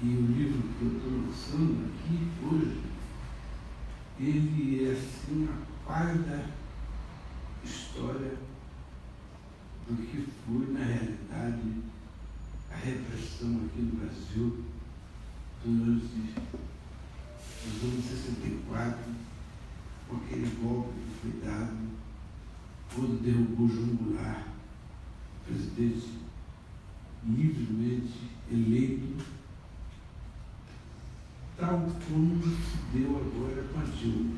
E o livro que eu estou lançando aqui hoje, ele é assim a pálida história do que foi, na realidade, a repressão aqui no Brasil durante os anos 64, com aquele golpe que foi dado quando derrubou João Goulart, presidente livremente eleito, tal como se deu agora com a Dilma,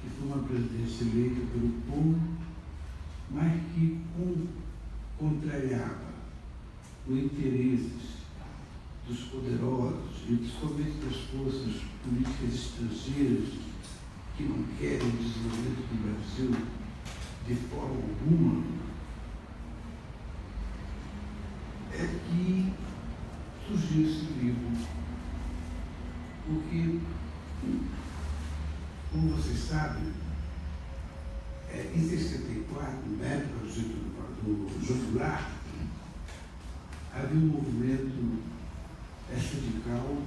que foi uma presidência eleita pelo povo, mas que contrariava os interesses dos poderosos e principalmente das forças políticas estrangeiras que não querem o desenvolvimento do Brasil de forma alguma, é que surgiu esse livro. Porque, como vocês sabem, em 64, na época do João Goulart, havia um movimento sindical.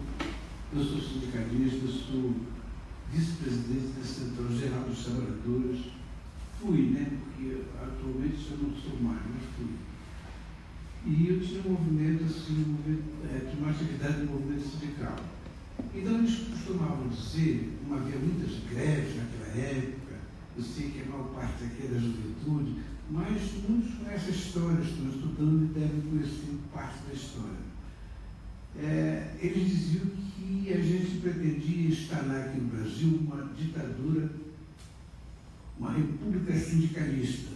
Eu sou sindicalista, sou vice-presidente da Central Geral dos Trabalhadores. Fui, né? Porque atualmente eu não sou mais, mas fui. E eu tinha um movimento, assim, tinha uma atividade no movimento sindical. Então eles costumavam dizer, como havia muitas greves naquela época, eu sei que a maior parte aqui é da juventude, mas muitos conhecem a história, estão estudando e devem conhecer parte da história. Eles diziam que a gente pretendia instalar aqui no Brasil uma ditadura, uma república sindicalista.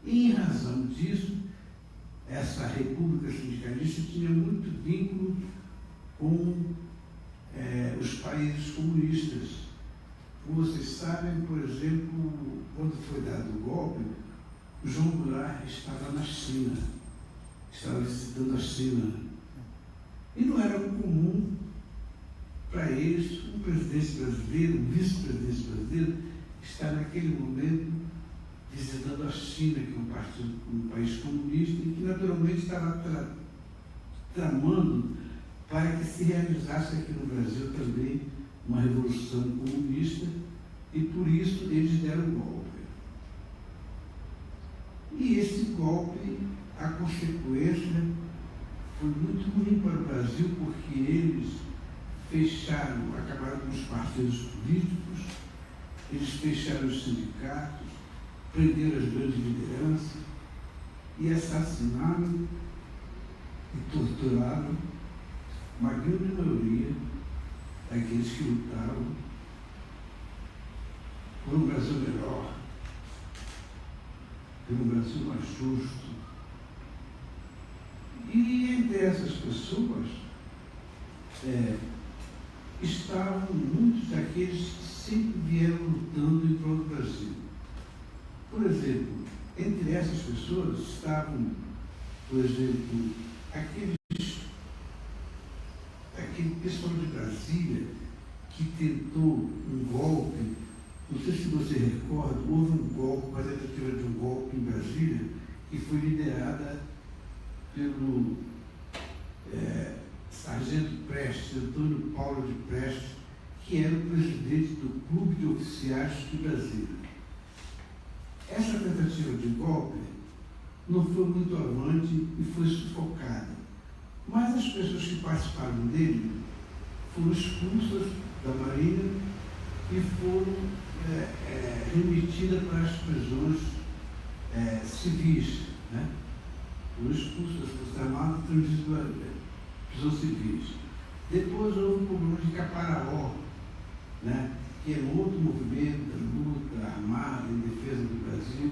E, em razão disso, essa república sindicalista tinha muito vínculo com os países comunistas. Como vocês sabem, por exemplo, quando foi dado o golpe, o João Goulart estava na China, estava visitando a China. E não era comum para eles, um presidente brasileiro, um vice-presidente brasileiro, estar naquele momento visitando a China, que é um país comunista, e que naturalmente estava tramando para que se realizasse aqui no Brasil também uma revolução comunista, e por isso eles deram o golpe. E esse golpe, a consequência, foi muito ruim para o Brasil, porque eles acabaram com os partidos políticos, eles fecharam os sindicatos, prenderam as grandes lideranças e assassinaram e torturaram uma grande maioria daqueles que lutaram por um Brasil melhor, por um Brasil mais justo. E entre essas pessoas estavam muitos daqueles que sempre vieram lutando em prol do Brasil. Por exemplo, entre essas pessoas estavam, por exemplo, aquele pessoal de Brasília que tentou um golpe. Não sei se você recorda, houve um golpe, uma tentativa de um golpe em Brasília, que foi liderada pelo Sargento Prestes, Antônio Paulo de Prestes, que era o presidente do Clube de Oficiais de Brasília. Essa tentativa de golpe não foi muito avante e foi sufocada. Mas as pessoas que participaram dele foram expulsas da Marinha e foram remetidas para as prisões civis, né? Foram expulsas das Forças Armadas e transferidas para prisões civis. Depois houve o problema de Caparaó, né? Que é um outro movimento da luta armada em defesa do Brasil.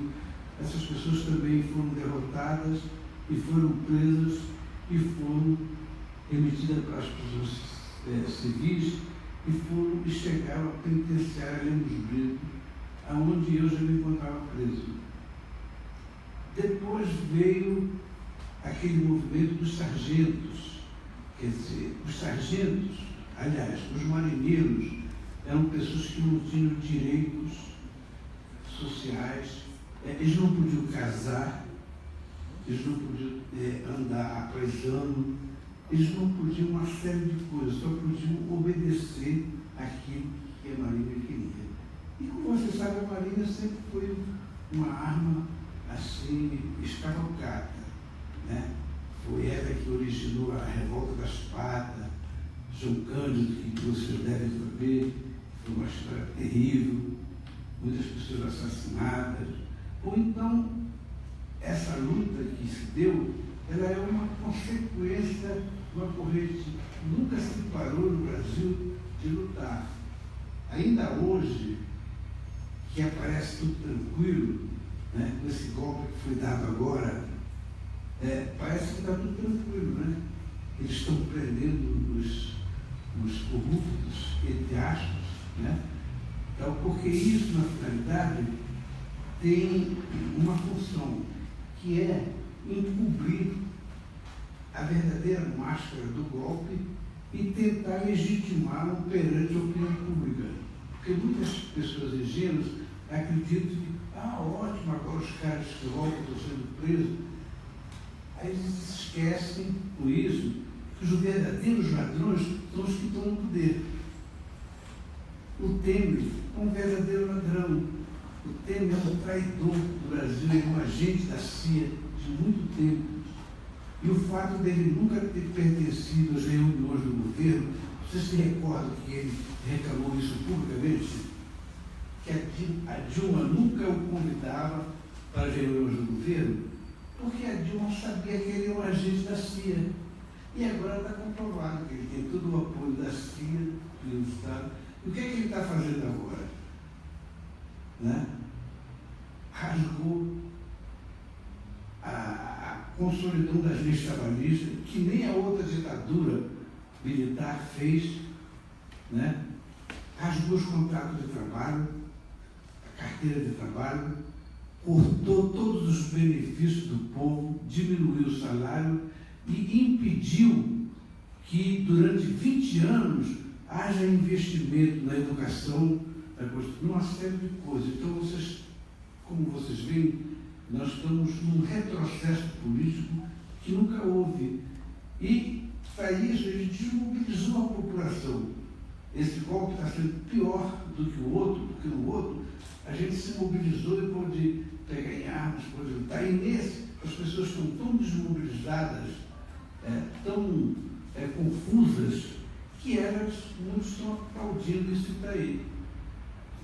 Essas pessoas também foram derrotadas e foram presas e foram remetidas para as prisões civis e chegaram à penitenciária Lemos Brito, aonde eu já me encontrava preso. Depois veio aquele movimento dos sargentos, quer dizer, os sargentos, aliás, os marinheiros, eram pessoas que não tinham direitos sociais, eles não podiam casar, eles não podiam andar a paisano, eles não podiam uma série de coisas, só podiam obedecer aquilo que a Marinha queria. E como você sabe, a Marinha sempre foi uma arma assim, escavalcada, né? Foi ela que originou a Revolta da Espada, João Cândido, que vocês devem saber, foi uma história terrível, muitas pessoas assassinadas. Ou então, essa luta que se deu, ela é uma consequência, uma corrente que nunca se parou no Brasil de lutar. Ainda hoje, que aparece tudo tranquilo, né, com esse golpe que foi dado agora, parece que está tudo tranquilo, né? Eles estão prendendo os corruptos, entre aspas, né? Então, porque isso, na finalidade, tem uma função, que é encobrir a verdadeira máscara do golpe e tentar legitimá-lo perante a opinião pública. Porque muitas pessoas ingênuas acreditam que, ótimo, agora os caras que voltam estão sendo presos. Aí eles esquecem, com isso, que os verdadeiros ladrões são os que estão no poder. O Temer é um verdadeiro ladrão. O Temer é um traidor do Brasil, é um agente da CIA de muito tempo. E o fato dele nunca ter pertencido às reuniões do governo, vocês se recordam que ele reclamou isso publicamente? Que a Dilma nunca o convidava para as reuniões do governo, porque a Dilma sabia que ele era um agente da CIA. E agora está comprovado que ele tem todo o apoio da CIA, do Estado. E o que é que ele está fazendo agora? Né? Rasgou a consolidão das leis trabalhistas, que nem a outra ditadura militar fez, né? Rasgou os contratos de trabalho, a carteira de trabalho, cortou todos os benefícios do povo, diminuiu o salário e impediu que durante 20 anos haja investimento na educação, numa série de coisas. Então, como vocês veem, nós estamos num retrocesso político que nunca houve. E, para isso, a gente desmobilizou a população. Esse golpe está sendo pior do que o outro, porque no outro a gente se mobilizou e pôde pegar em armas, pôde lutar. E nesse, as pessoas estão tão desmobilizadas, tão confusas, que elas não estão aplaudindo isso daí.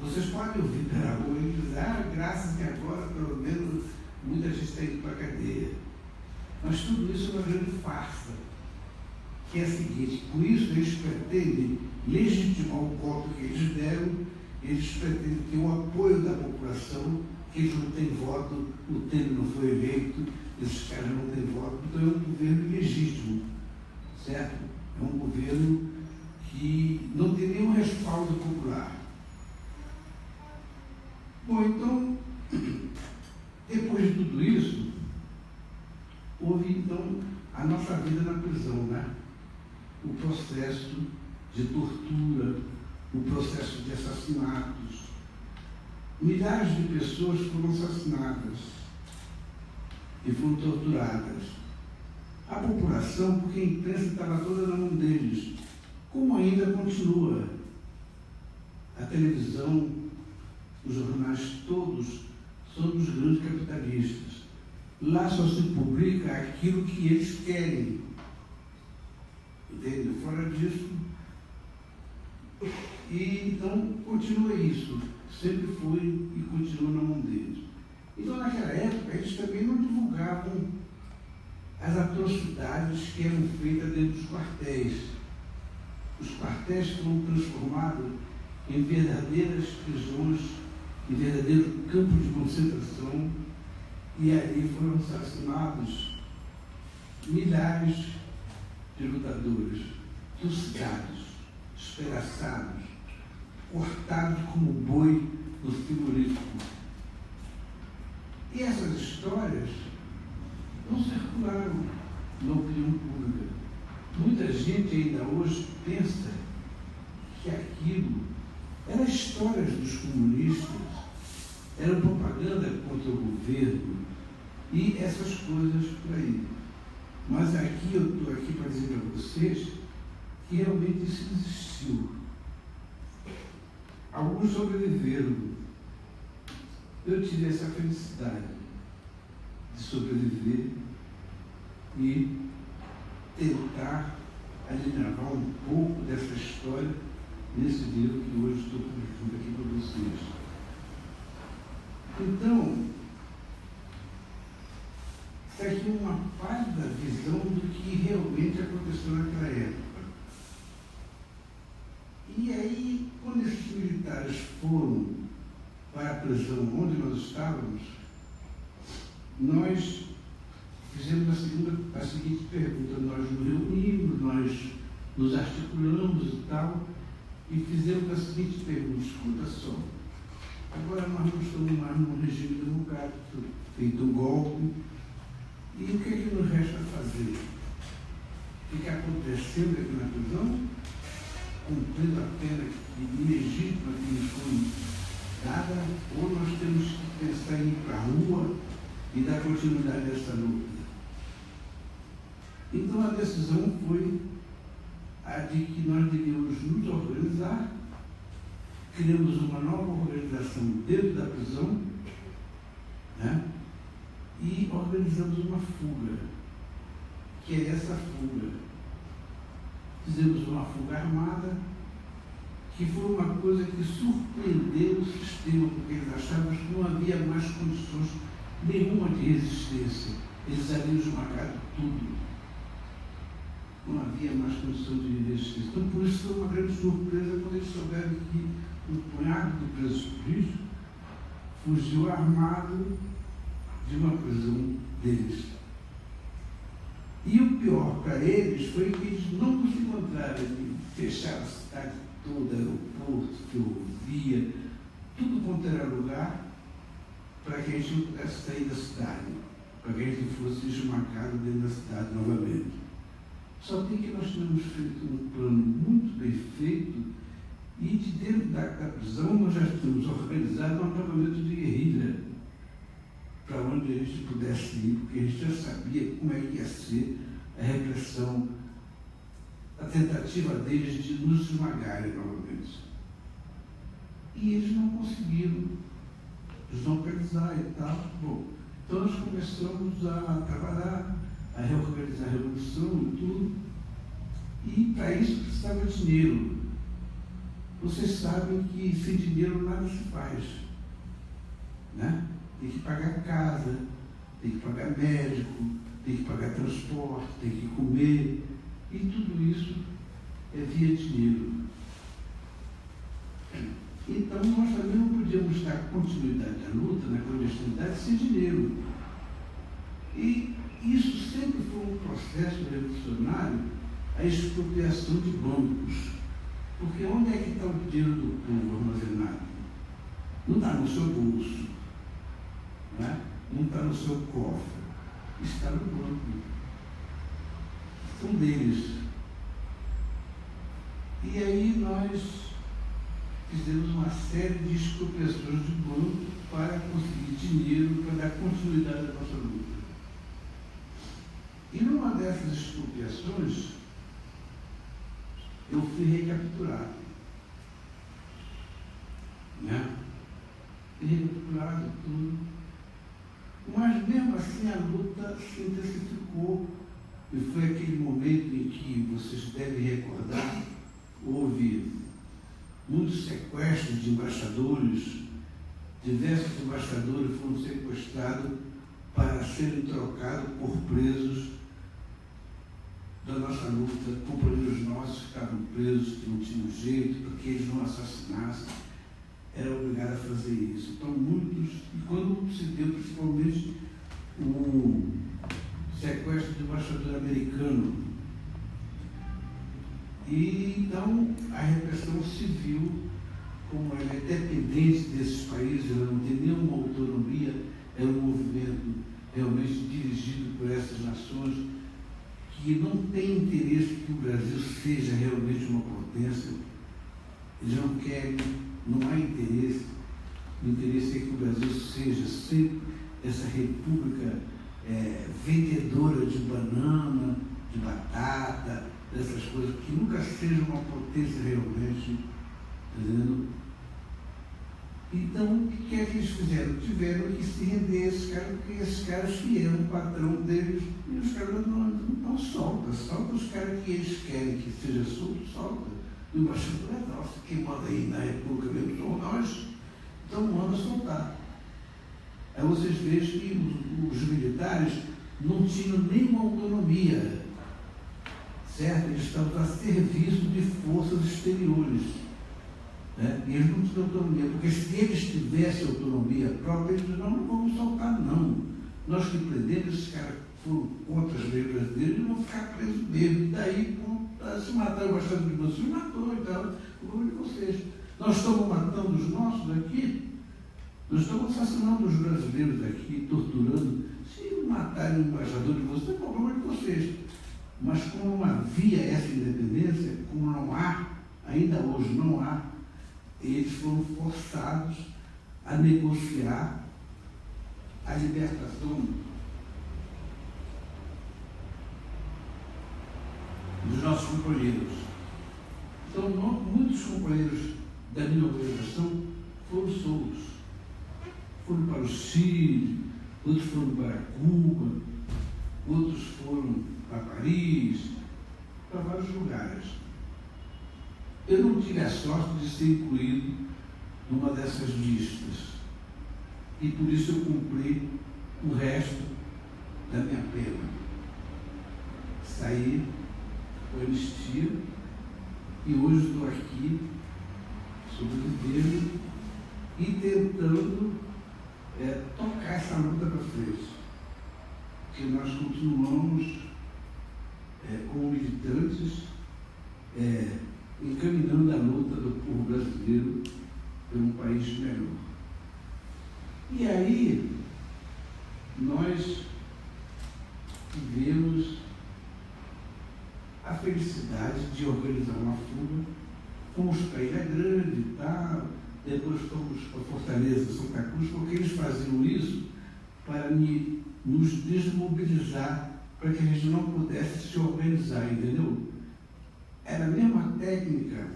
Vocês podem ouvir pela rua e dizer, graças que agora, pelo menos, muita gente está indo para a cadeia. Mas tudo isso é uma grande farsa, que é a seguinte: com isso eles pretendem legitimar o golpe que eles deram, eles pretendem ter o apoio da população, que eles não têm voto, o Temer não foi eleito, esses caras não têm voto, então é um governo ilegítimo, certo? É um governo que não tem nenhum respaldo popular. Bom, então, depois de tudo isso, houve então a nossa vida na prisão, né? O processo de tortura, o processo de assassinatos. Milhares de pessoas foram assassinadas e foram torturadas. A população, porque a imprensa estava toda na mão deles, como ainda continua. A televisão, os jornais todos são dos grandes capitalistas. Lá só se publica aquilo que eles querem. Entende? Fora disso. E então continua isso. Sempre foi e continua na mão deles. Então, naquela época, eles também não divulgavam as atrocidades que eram feitas dentro dos quartéis. Os quartéis foram transformados em verdadeiras prisões, em verdadeiro campo de concentração, e ali foram assassinados milhares de lutadores, trucidados, despedaçados, cortados como boi no frigorífico. E essas histórias não circularam na opinião pública. Muita gente ainda hoje pensa que aquilo eram histórias dos comunistas, era propaganda contra o governo e essas coisas por aí. Mas aqui, eu estou aqui para dizer para vocês que realmente isso existiu. Alguns sobreviveram. Eu tive essa felicidade de sobreviver e tentar alinhavar um pouco dessa história nesse livro que hoje estou publicando aqui para vocês. Então, está aqui uma pálida visão do que realmente aconteceu naquela época. E aí, quando esses militares foram para a prisão onde nós estávamos, nós fizemos a seguinte pergunta: nós nos reunimos, nós nos articulamos e tal, e fizemos a seguinte pergunta: escuta só, agora nós não estamos mais num regime democrático, feito um golpe, e o que é que nos resta fazer? Ficar acontecendo aqui na prisão, cumprindo a pena ilegítima que nos foi dada, ou nós temos que pensar em ir para a rua e dar continuidade a essa luta? Então a decisão foi a de que nós devíamos nos organizar. Criamos uma nova organização dentro da prisão, né? E organizamos uma fuga, que é essa fuga. Fizemos uma fuga armada, que foi uma coisa que surpreendeu o sistema, porque eles achavam que não havia mais condições nenhuma de resistência. Eles haviam esmagado tudo. Não havia mais condição de resistência. Então, por isso foi uma grande surpresa quando eles souberam que um punhado de presos políticos fugiu armado de uma prisão deles. E o pior para eles foi que eles não nos encontraram, fecharam a cidade toda, aeroporto, ferrovia, tudo quanto era lugar, para que a gente não pudesse sair da cidade, para que a gente fosse esmagado dentro da cidade novamente. Só tem que nós tínhamos feito um plano muito bem feito, e de dentro da prisão nós já tínhamos organizado um acampamento de guerrilha, para onde a gente pudesse ir, porque a gente já sabia como é que ia ser a repressão, a tentativa deles de nos esmagarem novamente. E eles não conseguiram desorganizar e tal. Bom, então nós começamos a trabalhar, a reorganizar a revolução e tudo, e para isso precisava de dinheiro. Vocês sabem que sem dinheiro nada se faz, né? Tem que pagar casa, tem que pagar médico, tem que pagar transporte, tem que comer, e tudo isso é via dinheiro. Então nós também não podíamos dar continuidade à luta, na clandestinidade, sem dinheiro. E isso sempre foi um processo revolucionário, a expropriação de bancos. Porque onde é que está o dinheiro do povo armazenado? Não está no seu bolso, né? Não está no seu cofre, está no banco. São deles. E aí nós fizemos uma série de expropriações de banco para conseguir dinheiro para dar continuidade à nossa luta. E numa dessas expropriações, eu fui recapturado, né? Fui recapturado tudo. Mas mesmo assim a luta se intensificou, e foi aquele momento em que vocês devem recordar, houve muitos sequestros de embaixadores, diversos embaixadores foram sequestrados para serem trocados por presos da nossa luta, companheiros nossos que estavam presos, que não tinham jeito, para que eles não assassinassem, era obrigado a fazer isso. Então muitos, e quando se deu principalmente o sequestro do embaixador americano, e então a repressão civil, como ela é dependente desses países, ela não tem nenhuma autonomia, é um movimento realmente dirigido por essas nações que não tem interesse que o Brasil seja realmente uma potência. Eles não querem, não há interesse. O interesse é que o Brasil seja sempre essa república vendedora de banana, de batata, coisas, que nunca seja uma potência realmente, entendeu? Então, o que é que eles fizeram? Tiveram que se render a esses caras, porque esses caras que eram o patrão deles, e os caras não soltam os caras que eles querem que seja solta. E o embaixador é nosso, quem manda aí na República mesmo somos nós, então manda soltar. Aí vocês vejam que os militares não tinham nenhuma autonomia, certo? Eles estavam a serviço de forças exteriores. Né? E eles não tinham autonomia, porque se eles tivessem autonomia própria, eles diziam, não vamos soltar, não. Nós que prendemos, esses caras foram contra as leis brasileiras, eles vão ficar presos mesmo. E daí, se mataram bastante de vocês, matou, então, o problema de vocês. Nós estamos matando os nossos aqui, nós estamos assassinando os brasileiros aqui, torturando. Se matarem o embaixador de vocês, é problema de vocês. Mas como não havia essa independência, como não há, ainda hoje não há, eles foram forçados a negociar a libertação dos nossos companheiros. Então, muitos companheiros da minha organização foram soltos. Foram para o Chile, outros foram para Cuba, outros foram para Paris, para vários lugares. Eu não tive a sorte de ser incluído numa dessas listas. E por isso eu cumpri o resto da minha pena. Saí com anistia e hoje estou aqui sobrevivendo e tentando tocar essa luta para frente. Porque nós continuamos como militantes encaminhando a luta do povo brasileiro por um país melhor. E aí, nós tivemos a felicidade de organizar uma fuga, fomos para Ilha Grande e tal, depois fomos para Fortaleza, Santa Cruz, porque eles faziam isso para nos desmobilizar, para que a gente não pudesse se organizar, entendeu? Era a mesma técnica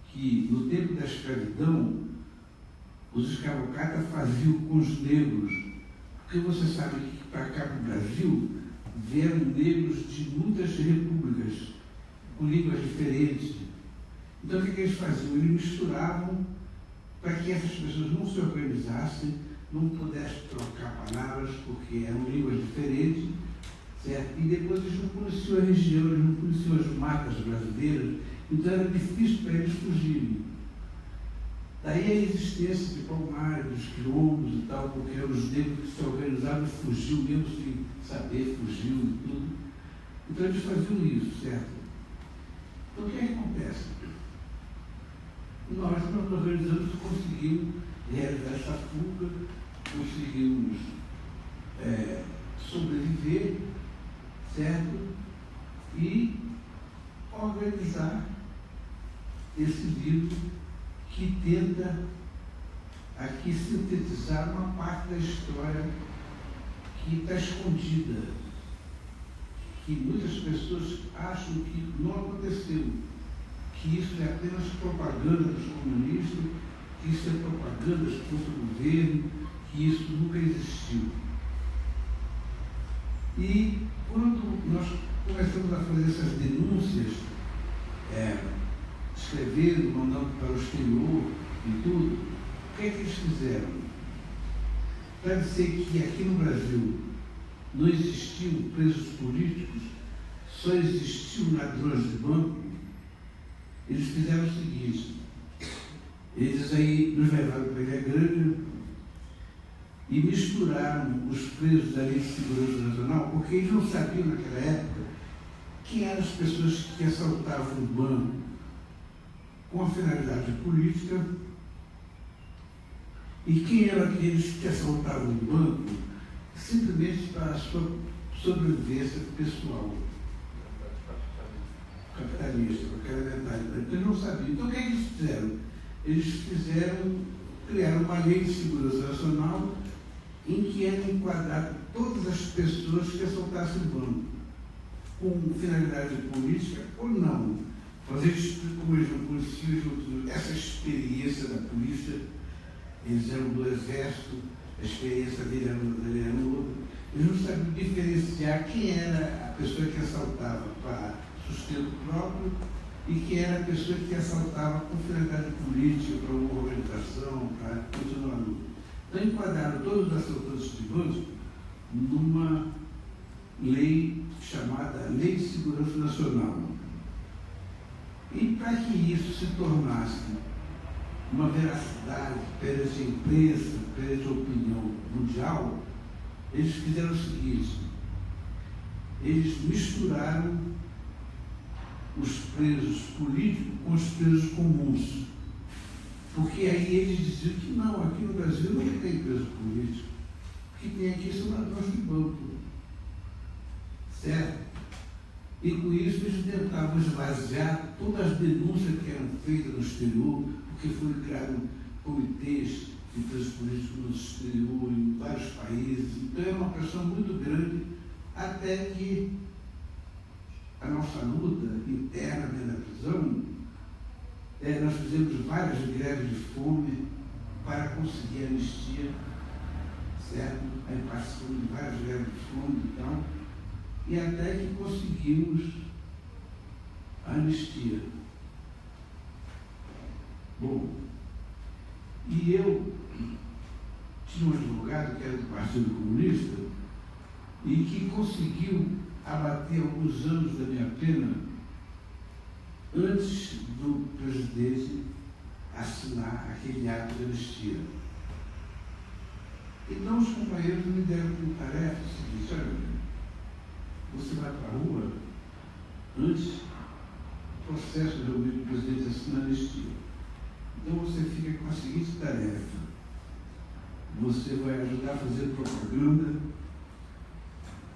que, no tempo da escravidão, os escravocratas faziam com os negros. Porque você sabe que para cá, para o Brasil, vieram negros de muitas repúblicas, com línguas diferentes. Então, o que eles faziam? Eles misturavam para que essas pessoas não se organizassem, não pudessem trocar palavras, porque eram línguas diferentes. Certo? E depois eles não conheciam a região, eles não conheciam as matas brasileiras, então era difícil para eles fugirem. Daí a existência de palmares, dos quilombos e tal, porque eram os negros que se organizavam e fugiam, mesmo sem saber, fugiam e tudo. Então eles faziam isso, certo? Então o que acontece? Nós nos organizamos e conseguimos realizar essa fuga, conseguimos sobreviver, certo? E organizar esse livro que tenta aqui sintetizar uma parte da história que está escondida, que muitas pessoas acham que não aconteceu, que isso é apenas propaganda dos comunistas, que isso é propaganda contra o governo, que isso nunca existiu. E quando nós começamos a fazer essas denúncias, escrevendo, mandando para o exterior e tudo, o que é que eles fizeram? Para dizer que aqui no Brasil não existiam presos políticos, só existiam ladrões de banco, eles fizeram o seguinte: eles aí nos levaram para a Ilha Grande e misturaram os presos da Lei de Segurança Nacional, porque eles não sabiam naquela época quem eram as pessoas que assaltavam o banco com a finalidade política e quem eram aqueles que assaltavam o banco simplesmente para a sua sobrevivência pessoal. Capitalista, aquela mentalidade. Então eles não sabiam. Então o que é que eles fizeram? Eles criaram uma lei de segurança nacional em que era enquadrado todas as pessoas que assaltassem o banco com finalidade política ou não, fazer como eles não conheciam essa experiência da polícia. Eles eram do exército, a experiência dele era outra. Eles não sabiam diferenciar quem era a pessoa que assaltava para sustento próprio e quem era a pessoa que assaltava com finalidade política, para uma organização, para continuar a luta. Então enquadraram todos os assaltantes de bancos numa lei chamada Lei de Segurança Nacional. E para que isso se tornasse uma veracidade perante a imprensa, perante a opinião mundial, eles fizeram o seguinte: eles misturaram os presos políticos com os presos comuns. Porque aí eles diziam que não, aqui no Brasil não tem preso político. O que tem aqui são ladrões de banco. Certo? E com isso eles tentavam esvaziar todas as denúncias que eram feitas no exterior, porque foram criados comitês de presos políticos no exterior, em vários países. Então é uma pressão muito grande, até que a nossa luta interna dentro da prisão, nós fizemos várias greves de fome para conseguir anistia, certo? Aí participamos de várias greves de fome e tal, e até que conseguimos a anistia. Bom, e eu tinha um advogado que era do Partido Comunista e que conseguiu abater alguns anos da minha pena antes do presidente assinar aquele ato de anistia. Então os companheiros me deram como tarefa o seguinte: olha, você vai para a rua antes do processo realmente do presidente assinar a anistia. Então você fica com a seguinte tarefa: você vai ajudar a fazer propaganda,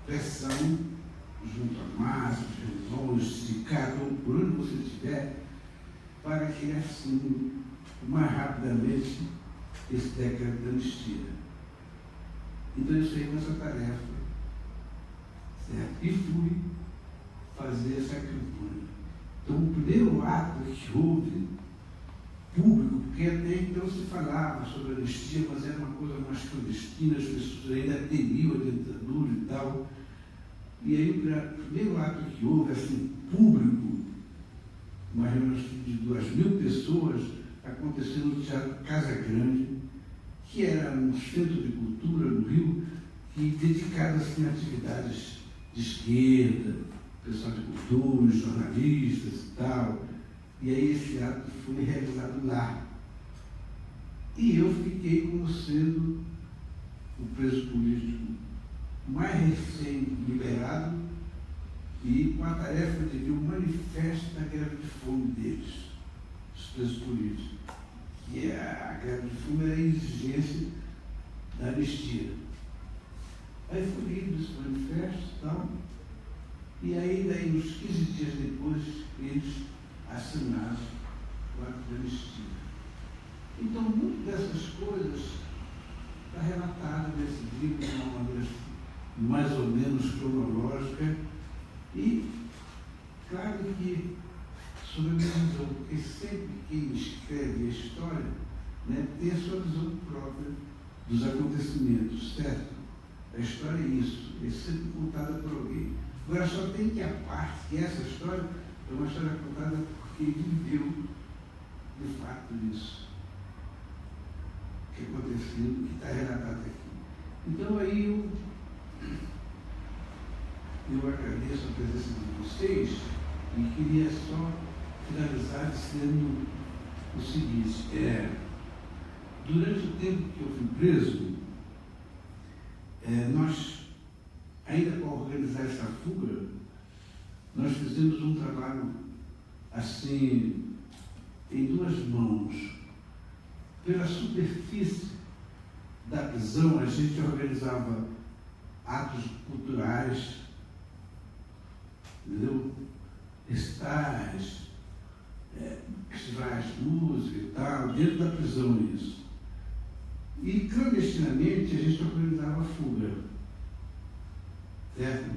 pressão junto a massas, reuniões, sindicatos, por onde você estiver, para que assine mais rapidamente esse decreto de anistia. Então eu saí com essa tarefa, certo? E fui fazer essa campanha. Então o primeiro ato que houve público, porque até então se falava sobre a anistia, mas era uma coisa mais clandestina, as pessoas ainda temiam a ditadura e tal. E aí o primeiro ato que houve, assim, público, uma reunião de 2.000 pessoas, aconteceu no Teatro Casa Grande, que era um centro de cultura no Rio, que dedicado assim, a atividades de esquerda, pessoal de cultura, jornalistas e tal. E aí esse ato foi realizado lá. E eu fiquei como sendo o preso político mais recém-liberado e com a tarefa de ver o manifesto da greve de fome deles, os presos políticos. Que a greve de fome era a exigência da anistia. Aí foi lido esse manifesto e tal, e aí daí uns 15 dias depois eles assinaram o ato de anistia. Então, muitas dessas coisas está relatada nesse livro de uma maneira mais ou menos cronológica e, claro que, sob a minha visão, porque sempre quem escreve a história, né, tem a sua visão própria dos acontecimentos, certo? A história é isso, é sempre contada por alguém. Agora, só tem que a parte que essa história é uma história contada porque ele viveu, de fato, isso que aconteceu, que está relatado aqui. Então, aí eu agradeço a presença de vocês e queria só finalizar dizendo o seguinte: durante o tempo que eu fui preso, nós, ainda para organizar essa fuga, nós fizemos um trabalho assim, em duas mãos. Pela superfície da prisão, a gente organizava atos culturais, entendeu? Recitais, festivais de música e tal, dentro da prisão isso. E clandestinamente a gente organizava a fuga, certo?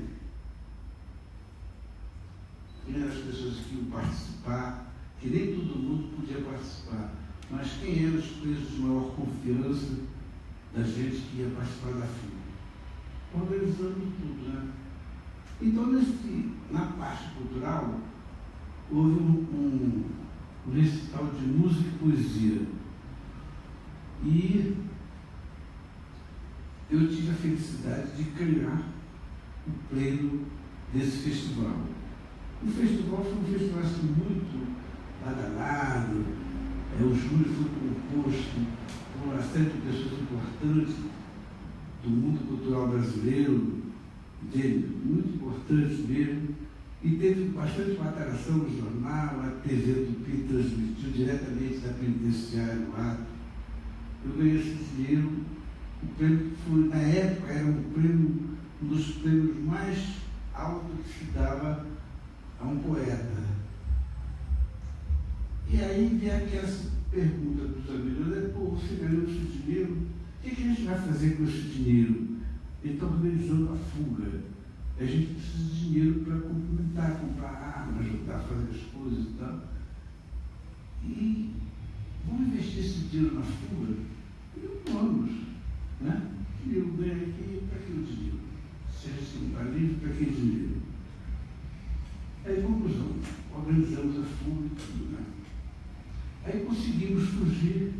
Quem eram as pessoas conseguiu participar, que nem todo mundo podia participar, mas quem eram os presos de maior confiança da gente que ia participar da fuga? Organizando tudo, né? Então, na parte cultural, houve um recital de música e poesia. E eu tive a felicidade de criar o pleno desse festival. O festival foi um festival assim, muito badalado, o júri foi composto por uma série de pessoas importantes do mundo cultural brasileiro, muito importantes mesmo, e teve bastante materação no jornal, a TV Tupi transmitiu diretamente da penitenciária o ato. Eu ganhei esse dinheiro, o prêmio foi, na época, era um dos prêmios mais altos que se dava a um poeta. E aí vem aquela pergunta dos amigos, pô, você ganhou esse dinheiro, o que a gente vai fazer com esse dinheiro? Ele está organizando a fuga. A gente precisa de dinheiro para complementar, comprar armas, ajudar a fazer as coisas e tal. E vamos investir esse dinheiro na fuga? E vamos, né? O dinheiro ganha aqui, para que o dinheiro? Se a gente não está livre, para que dinheiro? Aí conclusão, organizamos a fuga e tudo, né? Aí conseguimos fugir.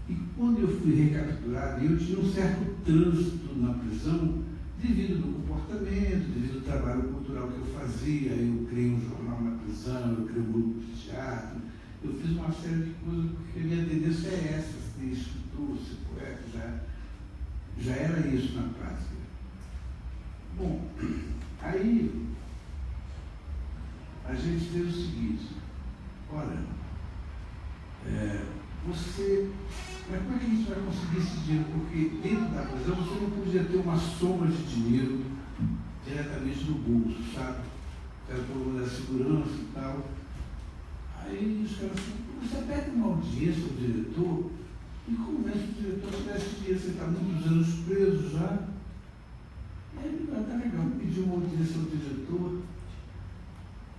E quando eu fui recapturado, eu tinha um certo trânsito na prisão, devido ao comportamento, devido ao trabalho cultural que eu fazia. Eu criei um jornal na prisão, eu criei um grupo de teatro, eu fiz uma série de coisas, porque a minha tendência é essa, ser escritor, ser poeta, já era isso na prática. Bom, aí a gente fez o seguinte, olha, mas como é que a gente vai conseguir esse dinheiro? Porque dentro da prisão você não podia ter uma soma de dinheiro diretamente no bolso, sabe? Era por problema da segurança e tal. Aí os caras falaram, você pede uma audiência ao diretor e convence o diretor a dar esse dinheiro, você está muitos anos preso já. Aí ele falou, tá legal, pediu uma audiência ao diretor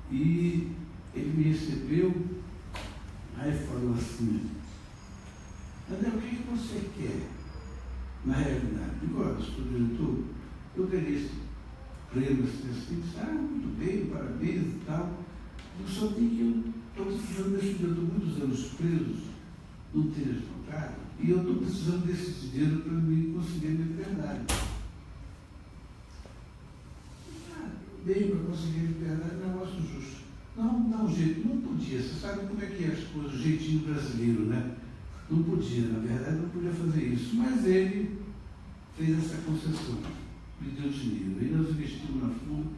e ele me recebeu, aí falou assim, André, o que você quer na realidade? Digo, olha, sou diretor, eu ganhei esse prêmio, assim, muito bem, parabéns e tal. Eu só tenho que eu estou precisando desse dinheiro, eu estou muitos anos preso, não tenho advogado, e eu estou precisando desse dinheiro para me conseguir a minha liberdade. Bem, para conseguir a liberdade é um negócio justo. Não, dá um jeito, não podia, você sabe como é que é as coisas, o jeitinho brasileiro, né? Não podia, na verdade, não podia fazer isso, mas ele fez essa concessão, me deu dinheiro. Aí nós investimos na fuga,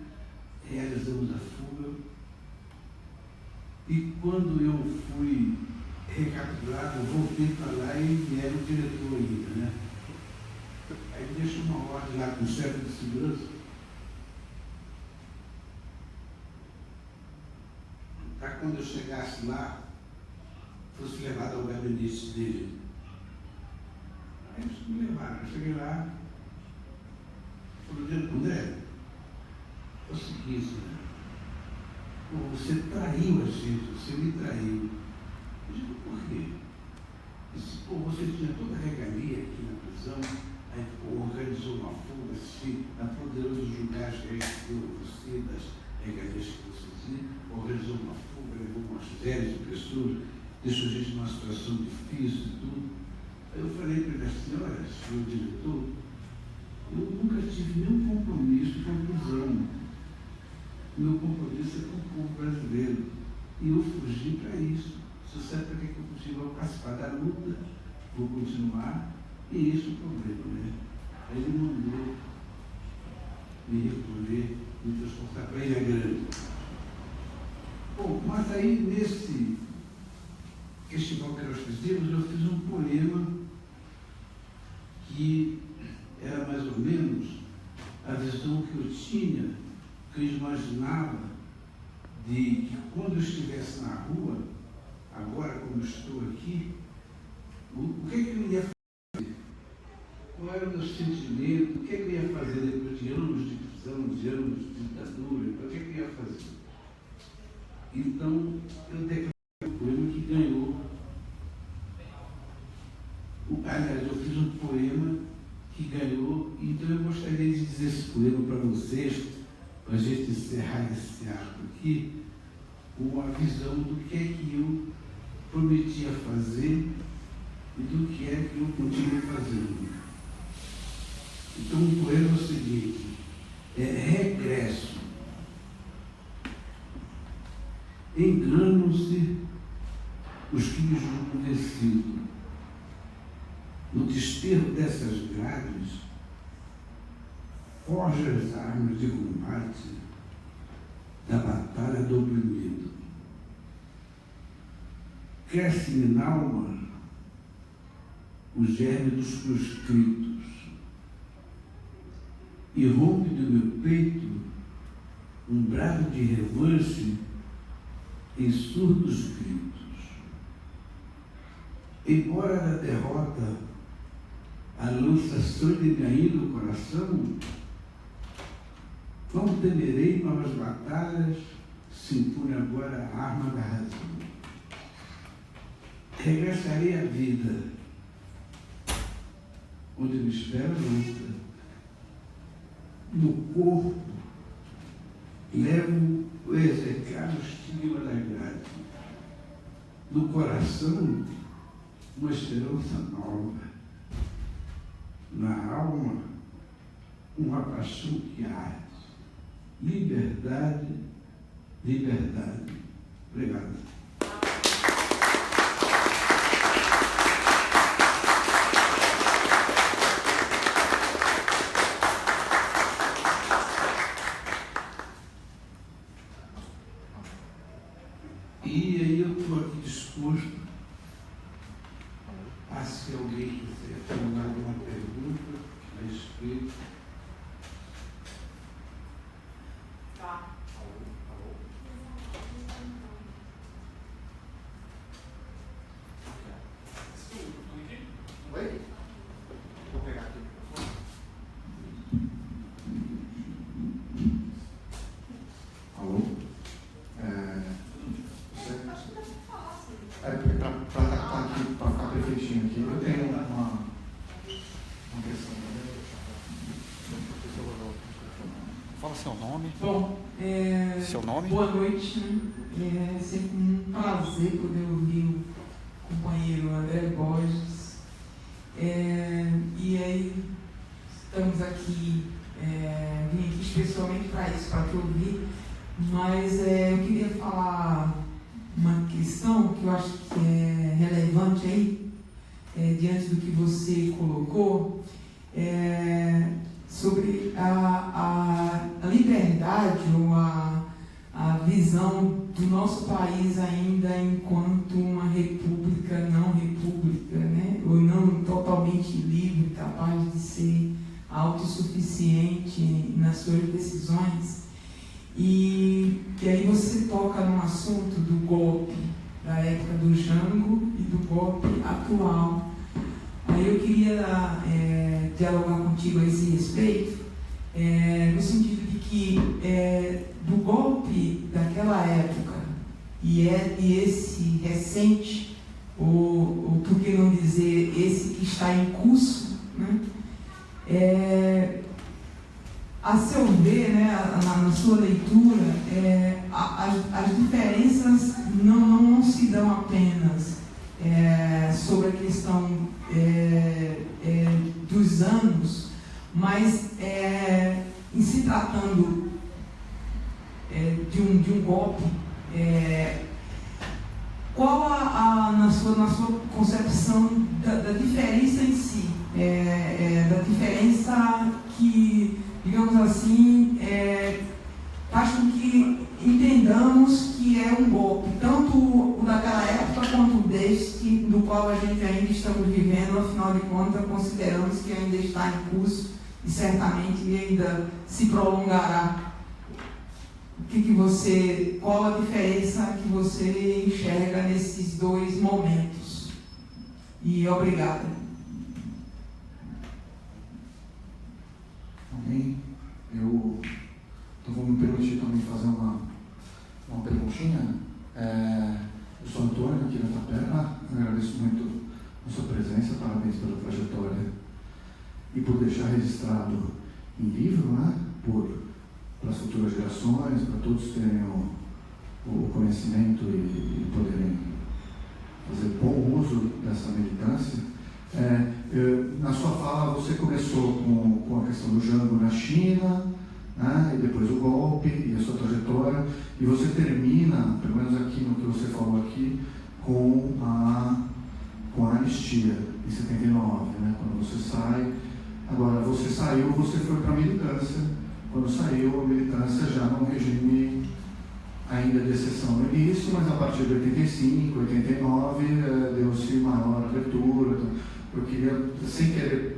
realizamos a fuga, e quando eu fui recapturado, eu voltei para lá e era o diretor ainda, né? Aí deixa uma ordem lá com o chefe de segurança, para quando eu chegasse lá, fosse levado ao gabinete dele. Aí eles me levaram, eu cheguei lá, falei, André, é o seguinte, você traiu a gente, você me traiu. Eu digo, por quê? Ele disse, você tinha toda a regalia aqui na prisão, aí organizou uma fuga, assim, a poderoso julgar que a gente deu a você, das regalias que você tinha, organizou uma fuga, levou umas séries de pessoas, deixou a gente numa situação difícil e tudo. Aí eu falei para ele assim, olha, senhor diretor, eu nunca tive nenhum compromisso com a prisão. Meu compromisso é com o povo brasileiro. E eu fugi para isso. Você sabe para que eu fugi? Vou participar da luta, vou continuar, e esse é o problema, né? Aí ele mandou me recolher, me transportar para Ilha Grande. Bom, mas aí nesse festival que nós fizemos, eu fiz um poema que era mais ou menos a visão que eu tinha, que eu imaginava de que quando eu estivesse na rua, agora como eu estou aqui, o que eu ia fazer? Qual era o meu sentimento? O que eu ia fazer depois de anos de prisão, de anos de ditadura? O que eu ia fazer? Então, eu declarei um poema que ganhou. Aliás, eu fiz um poema que ganhou, então eu gostaria de dizer esse poema para vocês, para a gente encerrar esse ato aqui, com a visão do que é que eu prometia fazer e do que é que eu continuo fazendo. Então, o poema é o seguinte: regresso. Enganam-se os que me julgam vencido. No desterro dessas grades, forja as armas de combate da batalha do oprimido. Cresce-me na alma o germe dos proscritos e rompe do meu peito um brado de revanche em surdos gritos. Embora da derrota a lança sangue ainda no coração, não temerei novas batalhas, se impõe agora a arma da razão. Regressarei à vida, onde me espera a luta. No corpo, levo o execrado estigma da grade. No coração, uma esperança nova. Na alma, uma paixão que arde. Liberdade, liberdade. Obrigado. E aí eu estou aqui disposto a, se alguém quiser formular alguma pergunta a respeito. Tá. Oi? Vou pegar aqui. Alô? Para ficar perfeitinho aqui, eu tenho uma questão. Fala seu nome. Bom, Seu nome? boa noite. É sempre um prazer poder ouvir o companheiro André Borges. E aí, estamos aqui, vim aqui especialmente para isso, para te ouvir, mas eu queria falar uma questão que eu acho que é relevante aí, diante do que você colocou, sobre a liberdade ou a visão do nosso país ainda enquanto uma república não república, né? Ou não totalmente livre, capaz de ser autossuficiente nas suas decisões. E aí você toca num assunto do golpe da época do Jango e do golpe atual. Aí eu queria dialogar contigo a esse respeito, no sentido de que do golpe daquela época e esse recente, ou por que não dizer esse que está em curso, né? A seu ver, né, na sua leitura, as diferenças não se dão apenas sobre a questão dos anos, mas em se tratando de um golpe, qual na sua concepção da diferença em si, da diferença que, digamos assim, faz com que entendamos que é um golpe, tanto o daquela época quanto o deste, do qual a gente ainda estamos vivendo, afinal de contas, consideramos que ainda está em curso e certamente ainda se prolongará. Qual a diferença que você enxerga nesses dois momentos? E obrigada. Amém. Eu vou me permitir também fazer uma pergunta Pontinha. Eu sou Antônio, aqui na Tapera. Agradeço muito a sua presença, parabéns pela trajetória e por deixar registrado em livro, né? Para as futuras gerações, para todos terem o conhecimento e poderem fazer bom uso dessa militância. Na sua fala, você começou com a questão do Jango na China, né, e depois o golpe e a sua trajetória, e você termina, pelo menos aqui no que você falou aqui, com a anistia em 79, né, quando você sai. Agora, você saiu, você foi para a militância. Quando saiu, a militância já num regime ainda de exceção no início, mas a partir de 85, 89, deu-se maior abertura. Eu queria, sem querer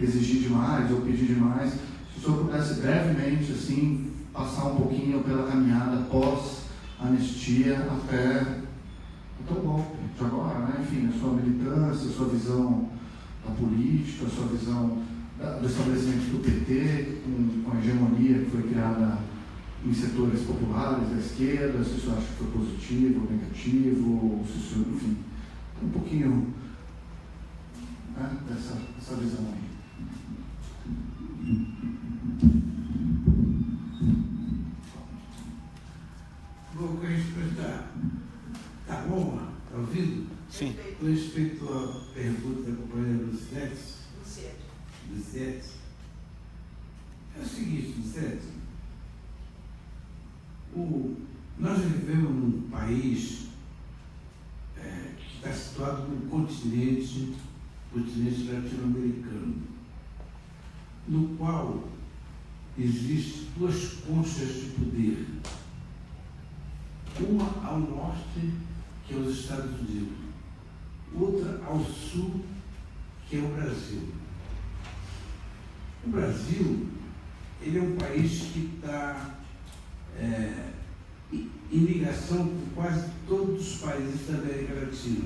exigir demais ou pedir demais, se o senhor pudesse brevemente assim, passar um pouquinho pela caminhada pós-anistia até o golpe de agora, né? Enfim, a sua militância, a sua visão da política, a sua visão do estabelecimento do PT, com a hegemonia que foi criada em setores populares da esquerda, se o senhor acha que foi positivo ou negativo, se o senhor, enfim, um pouquinho, né, dessa visão aí. Vou respeitar. Tá bom? Está ouvindo? Sim. Com respeito à pergunta da companheira Lucete, é o seguinte, Lucete, nós vivemos num país que está situado no continente latino-americano, no qual existem duas conchas de poder. Uma ao norte, que é os Estados Unidos, outra ao sul, que é o Brasil. O Brasil, ele é um país que está em ligação com quase todos os países da América Latina.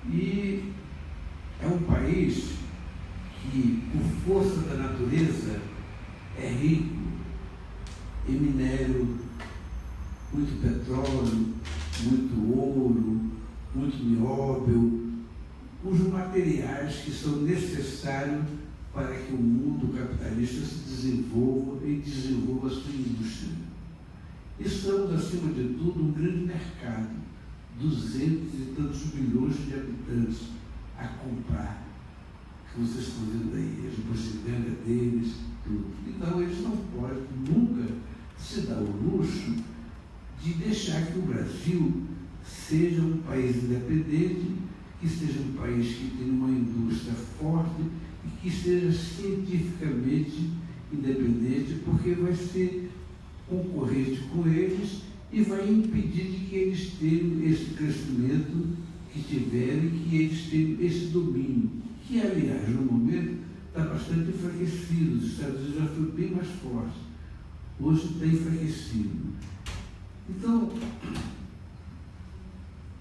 E é um país que, por força da natureza, é rico em minério, muito petróleo, muito ouro, muito nióbio, cujos materiais que são necessários para que o mundo capitalista se desenvolva e desenvolva a sua indústria. E somos, acima de tudo, um grande mercado, 200 e tantos milhões de habitantes a comprar, que vocês estão vendo aí, as propaganda deles, tudo. Então, eles não podem nunca se dar o luxo de deixar que o Brasil seja um país independente, que seja um país que tenha uma indústria forte e que seja cientificamente independente, porque vai ser concorrente com eles e vai impedir de que eles tenham esse crescimento que tiveram e que eles tenham esse domínio, que, aliás, no momento está bastante enfraquecido. Os Estados Unidos já foi bem mais forte, hoje está enfraquecido. Então,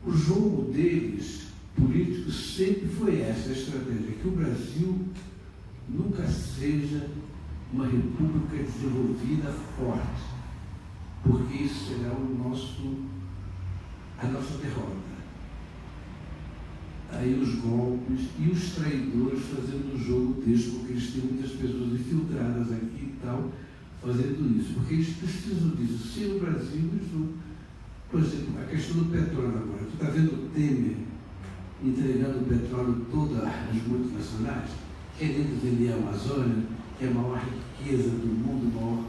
o jogo deles, políticos, sempre foi essa a estratégia, que o Brasil nunca seja uma república desenvolvida forte, porque isso será a nossa derrota. Aí os golpes e os traidores fazendo o jogo deles, porque eles têm muitas pessoas infiltradas aqui e tal, fazendo isso, porque eles precisam disso. Se no Brasil, eles não... Por exemplo, a questão do petróleo agora, tu está vendo o Temer entregando o petróleo todo às multinacionais, querendo vender a Amazônia, que é a maior riqueza do mundo, o maior,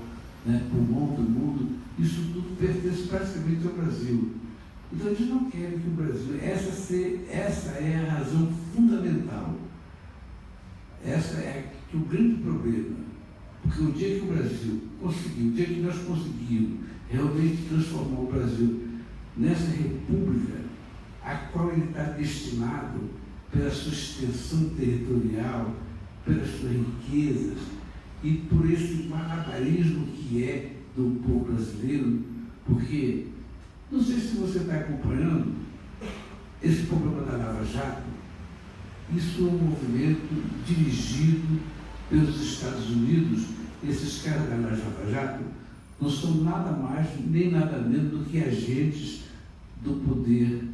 né, pulmão do mundo. Isso tudo pertence praticamente ao Brasil. Então eles não querem que o Brasil, essa é a razão fundamental. Essa é o grande problema. Porque o dia que o Brasil conseguiu, o dia que nós conseguimos realmente transformar o Brasil nessa república a qual ele está destinado pela sua extensão territorial, pelas suas riquezas e por esse malabarismo que é do povo brasileiro, porque, não sei se você está acompanhando esse problema da Lava Jato, isso é um movimento dirigido pelos Estados Unidos, esses caras da Lava Jato, não são nada mais nem nada menos do que agentes do poder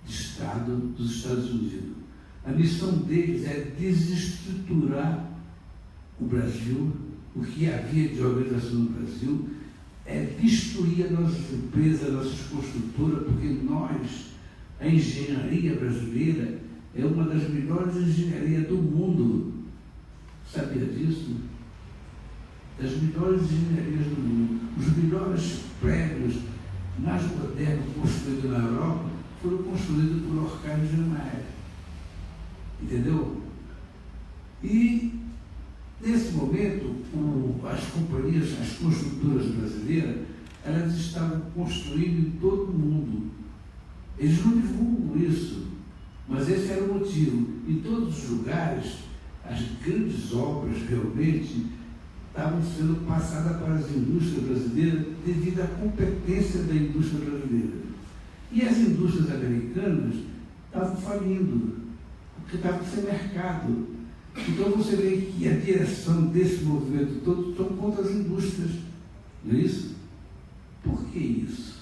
de Estado dos Estados Unidos. A missão deles é desestruturar o Brasil, o que havia de organização no Brasil, é destruir as nossas empresas, as nossas construtoras, porque nós, a engenharia brasileira, é uma das melhores engenharias do mundo. Sabia disso? Das melhores engenharias do mundo. Os melhores prédios mais modernos construídos na Europa foram construídos por Horkheimer e Niemeyer. Entendeu? E, nesse momento, as companhias, as construtoras brasileiras, elas estavam construindo em todo o mundo. Eles não divulgam isso, mas esse era o motivo. Em todos os lugares, as grandes obras realmente estavam sendo passadas para as indústrias brasileiras devido à competência da indústria brasileira. E as indústrias americanas estavam falindo, porque estavam sem mercado. Então você vê que a direção desse movimento todo estão contra as indústrias, não é isso? Por que isso?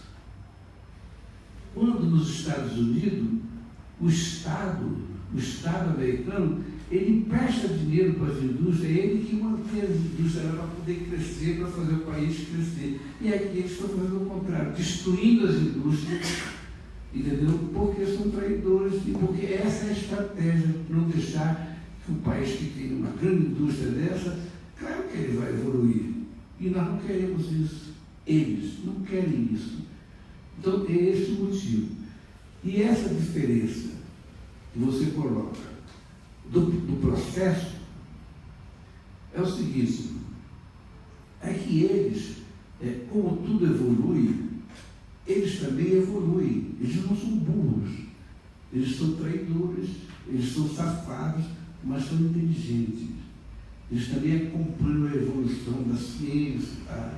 Quando nos Estados Unidos, o Estado americano, ele empresta dinheiro para as indústrias, é ele que mantém as indústrias para poder crescer, para fazer o país crescer. E aqui eles estão fazendo o contrário, destruindo as indústrias, entendeu? Porque são traidores e porque essa é a estratégia, não deixar que um país que tem uma grande indústria dessa, claro que ele vai evoluir. E nós não queremos isso. Eles não querem isso. Então, é esse o motivo. E essa diferença que você coloca do processo é o seguinte, é que eles, como tudo evolui, eles também evoluem. Eles não são burros, eles são traidores, eles são safados, mas são inteligentes. Eles também acompanham a evolução da ciência. Tá?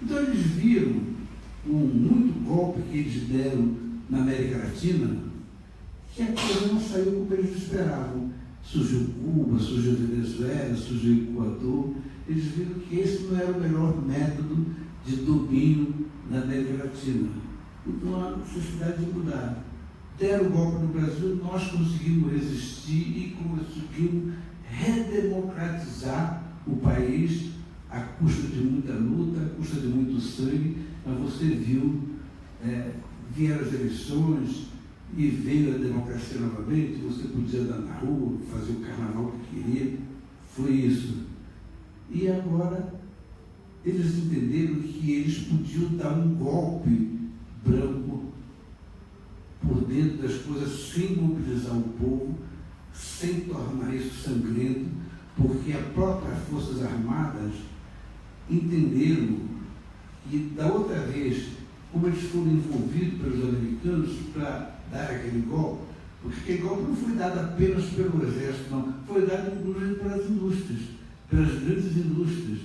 Então eles viram muito golpe que eles deram na América Latina, que a coisa não saiu como eles esperavam. Surgiu Cuba, surgiu Venezuela, surgiu Equador. Eles viram que esse não era o melhor método de domínio na América Latina. Então há necessidade de mudar. Deram o golpe no Brasil, nós conseguimos resistir e conseguimos redemocratizar o país à custa de muita luta, à custa de muito sangue. Mas você viu, vieram as eleições e veio a democracia novamente, você podia andar na rua, fazer o carnaval que queria, foi isso. E agora eles entenderam que eles podiam dar um golpe branco por dentro das coisas sem mobilizar o povo, sem tornar isso sangrento, porque as próprias Forças Armadas entenderam que da outra vez, como eles foram envolvidos pelos americanos para dar aquele golpe, porque aquele golpe não foi dado apenas pelo exército, não, foi dado inclusive pelas indústrias, pelas grandes indústrias.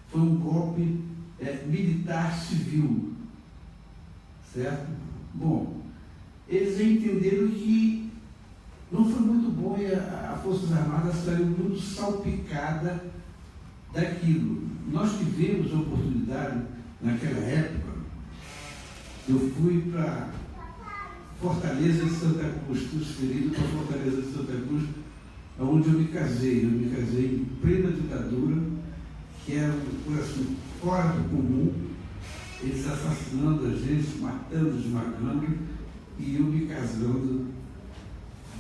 Foi um golpe militar civil, certo? Bom, eles entenderam que não foi muito bom e a Forças Armadas saiu muito salpicada daquilo. Nós tivemos a oportunidade, naquela época, eu fui para Fortaleza de Santa Cruz, transferido para Fortaleza de Santa Cruz, onde eu me casei. Eu me casei em plena ditadura, que era uma coisa assim, fora do comum, eles assassinando a gente, matando, esmagando, e eu me casando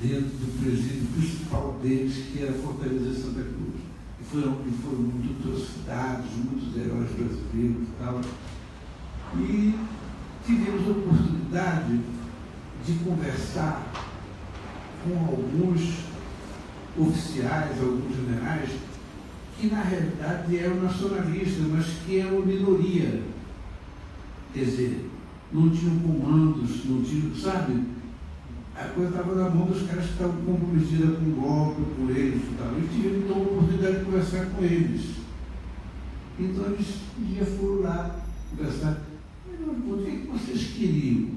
dentro do presídio principal deles, que era Fortaleza de Santa Cruz. E foram muitas atrocidades, muitos heróis brasileiros e tal. E tivemos a oportunidade de conversar com alguns oficiais, alguns generais, que na realidade eram nacionalistas, mas que eram minoria. Quer dizer, não tinham comandos, não tinham, sabe? A coisa estava na mão dos caras que estavam comprometidos com o golpe, com eles e tal. E tivemos então a oportunidade de conversar com eles. Então eles um dia foram lá conversar. O que vocês queriam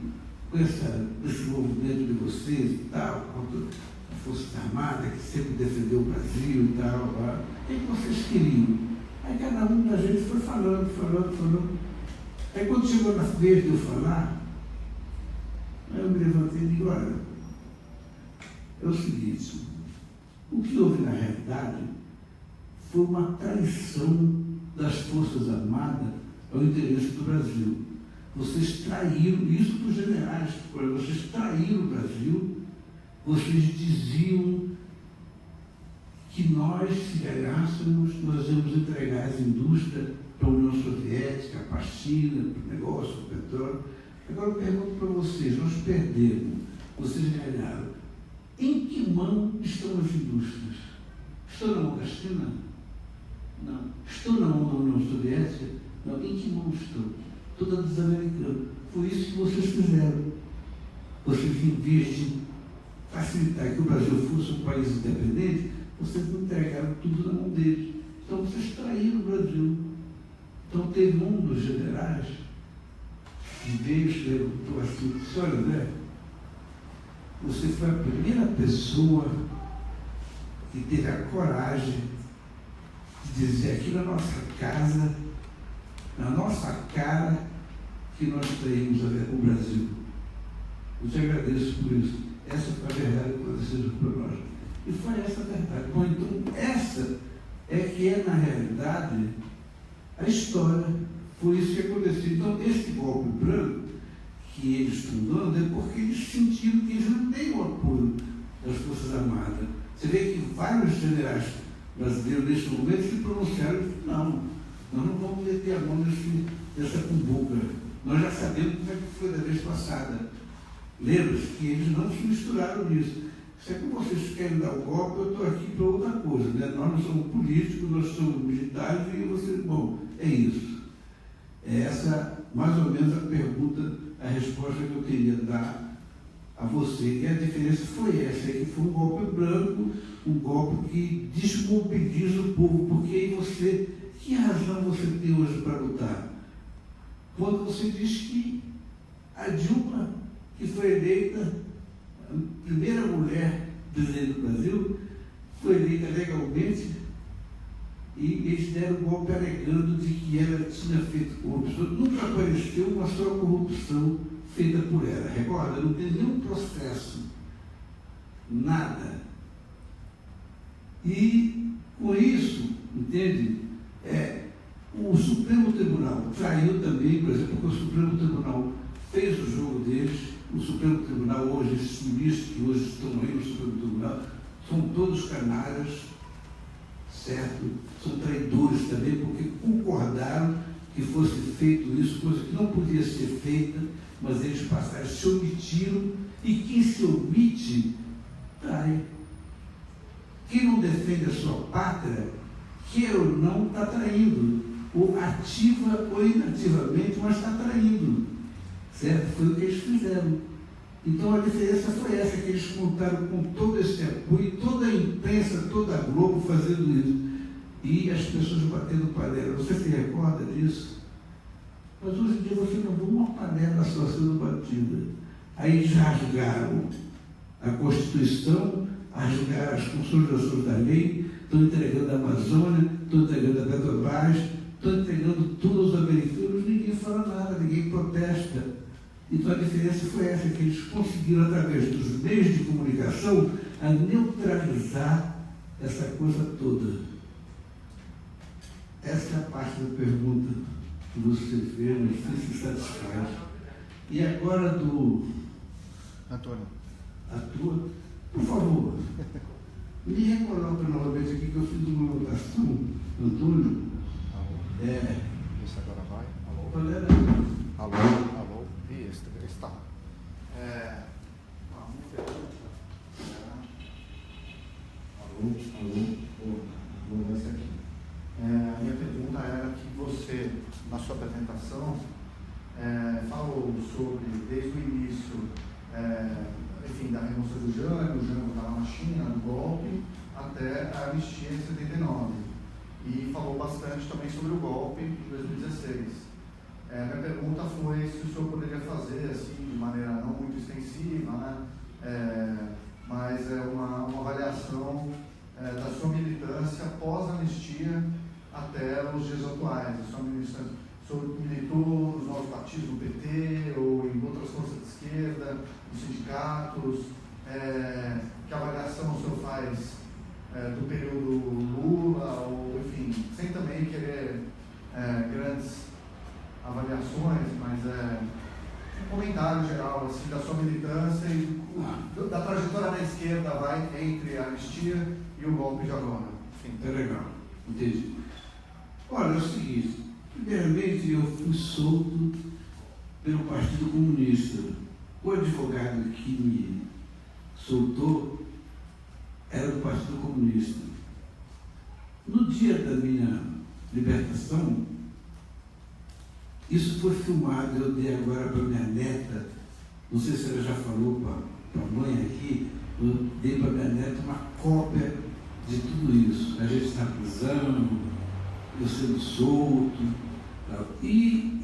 com esse movimento de vocês e tal, contra a Força Armada, que sempre defendeu o Brasil e tal? O que vocês queriam? Aí cada um da gente foi falando. Aí quando chegou na vez de eu falar, aí eu me levantei e digo, olha, é o seguinte, o que houve na realidade foi uma traição das Forças Armadas ao interesse do Brasil. Vocês traíram, isso dos generais, vocês traíram o Brasil, vocês diziam que nós, se ganhássemos, nós íamos entregar as indústrias para a União Soviética, para a China, para o negócio, para o petróleo. Agora eu pergunto para vocês, nós perdemos, vocês ganharam. Em que mão estão as indústrias? Estão na mão da China? Não. Estão na mão da União Soviética? Não. Em que mão estão? Toda dos americanos. Foi isso que vocês fizeram. Vocês, em vez de facilitar que o Brasil fosse um país independente, vocês entregaram tudo na mão deles. Então vocês traíram o Brasil. Então teve um dos generais que veio e levantou assim, disse, olha, André, você foi a primeira pessoa que teve a coragem de dizer aqui na nossa casa, na nossa cara, que nós traímos o Brasil. Eu te agradeço por isso. Essa foi a verdade que aconteceu para nós. E foi essa a verdade. Bom, então, essa é que é, na realidade, a história. Foi isso que aconteceu. Então, esse golpe branco que eles estão dando é porque eles sentiram que eles não têm o apoio das Forças Armadas. Você vê que vários generais brasileiros, neste momento, se pronunciaram e disseram, não, nós não vamos meter a mão nessa cumbuca. Nós já sabemos como é que foi da vez passada. Lembra-se que eles não se misturaram nisso. Se é que vocês querem dar o golpe, eu estou aqui para outra coisa, né? Nós não somos políticos, nós somos militares e vocês... Bom, é isso. É essa, mais ou menos, a pergunta, a resposta que eu queria dar a você. E a diferença foi essa, que foi um golpe branco, um golpe que desmobiliza o povo, porque aí você... Que razão você tem hoje para lutar? Quando você diz que a Dilma, que foi eleita a primeira mulher presidente do Brasil, foi eleita legalmente e eles deram um golpe alegando de que ela tinha feito corrupção. Nunca apareceu uma só corrupção feita por ela. Recorda, não tem nenhum processo, nada. E com isso, entende? O Supremo Tribunal traiu também, por exemplo, porque o Supremo Tribunal fez o jogo deles. O Supremo Tribunal hoje, esses ministros que hoje estão aí no Supremo Tribunal, são todos canalhas, certo? São traidores também, porque concordaram que fosse feito isso, coisa que não podia ser feita, mas eles passaram, se omitiram, e quem se omite, trai. Quem não defende a sua pátria, queira ou não, está traindo, ou ativa ou inativamente, mas está traindo, certo? Foi o que eles fizeram. Então a diferença foi essa, que eles contaram com todo esse apoio, toda a imprensa, toda a Globo fazendo isso, e as pessoas batendo panela. Você se recorda disso? Mas hoje em dia você não vê uma panela só sendo batida. Aí eles rasgaram a Constituição, rasgaram as consolidações da lei, estão entregando a Amazônia, estão entregando a Petrobras, estão entregando tudo aos americanos, ninguém fala nada, ninguém protesta. Então a diferença foi essa, que eles conseguiram, através dos meios de comunicação, a neutralizar essa coisa toda. Essa é a parte da pergunta que você fez, mas você se satisfaz. E agora do... Antônio. A tua? Por favor, me recoloca novamente aqui que eu fiz uma anotação, Antônio. Alô? Esse agora vai? Alô? Qual era? Alô? E está. Vou dar essa aqui. A minha pergunta era que você, na sua apresentação, falou sobre, desde o início, enfim, da renúncia do Jango, o Jango estava na China, do golpe, até a anistia em 79. E falou bastante também sobre o golpe de 2016. Minha pergunta foi se o senhor poderia fazer, assim, de maneira não muito extensiva, né? Mas uma avaliação da sua militância pós-anistia até os faz? A sua militância, o senhor militou nos novos partidos, no PT, ou em outras forças de esquerda, nos sindicatos? Que avaliação o senhor faz do período Lula, ou enfim, sem também querer grandes avaliações, mas um comentário geral assim, da sua militância e da trajetória na esquerda entre a anistia e o golpe de agora. É legal, entendi. Olha, é o seguinte, primeiramente eu fui solto pelo Partido Comunista. O advogado que me soltou era do Partido Comunista. No dia da minha libertação, isso foi filmado, eu dei agora para minha neta, não sei se ela já falou para a mãe aqui, eu dei para minha neta uma cópia de tudo isso. A gente na prisão, eu sendo solto, tal. E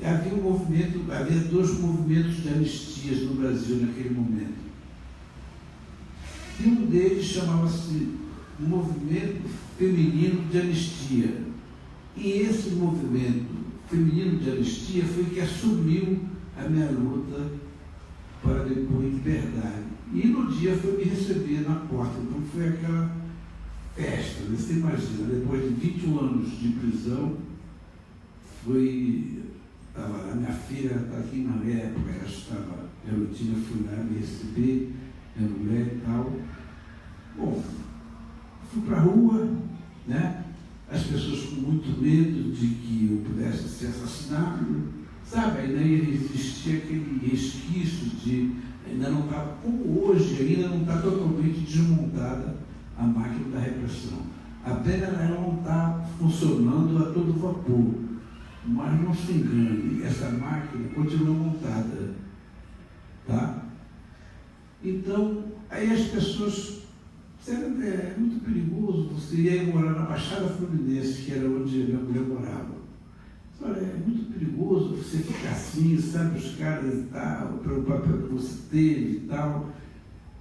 havia dois movimentos de anistias no Brasil naquele momento. E um deles chamava-se Movimento Feminino de Anistia. E esse movimento feminino de anistia foi que assumiu a minha luta para depor em liberdade. E no dia foi me receber na porta. Então foi aquela festa, você imagina, depois de 21 anos de prisão, estava lá, minha filha está aqui na época, ela estava garotinha, fui lá me receber, minha mulher e tal. Bom, fui para a rua, né? As pessoas com muito medo de que eu pudesse ser assassinado, sabe? Ainda existia aquele resquício de, ainda não estava, como hoje, ainda não está totalmente desmontada a máquina da repressão. Apenas ela não está funcionando a todo vapor, mas não se engane, essa máquina continua montada, tá? Então, aí as pessoas, é muito perigoso, você ia morar na Baixada Fluminense, que era onde minha mulher morava. Olha, é muito perigoso você ficar assim, sabe, os caras e tal, pelo papel que você teve e tal.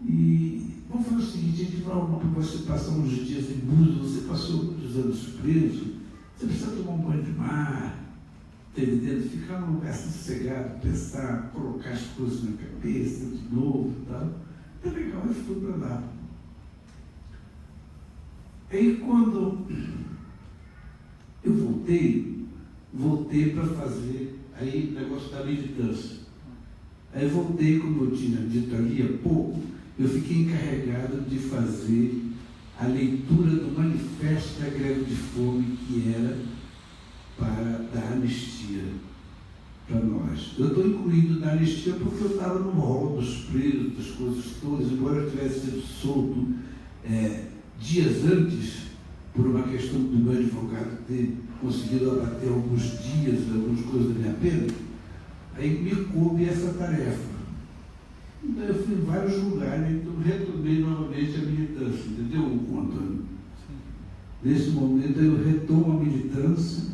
E vamos fazer o seguinte, a gente vai arrumar para você passar uns dias em Búzios, você passou muitos anos preso, você precisa tomar um banho de mar, entendendo? Ficar num lugar sossegado, pensar, colocar as coisas na cabeça de novo e tal. É legal, eu fui para lá. Aí quando eu voltei para fazer aí o negócio da militância. Aí voltei, como eu tinha dito ali há pouco, eu fiquei encarregado de fazer a leitura do manifesto da greve de fome, que era para dar anistia para nós. Eu estou incluído na anistia porque eu estava no rol dos presos, das coisas todas, embora eu tivesse sido solto dias antes, por uma questão do meu advogado ter conseguido abater alguns dias, algumas coisas da minha pena, aí me coube essa tarefa. Então eu fui em vários lugares, então retomei novamente a militância, entendeu, Antônio? Nesse momento eu retomo a militância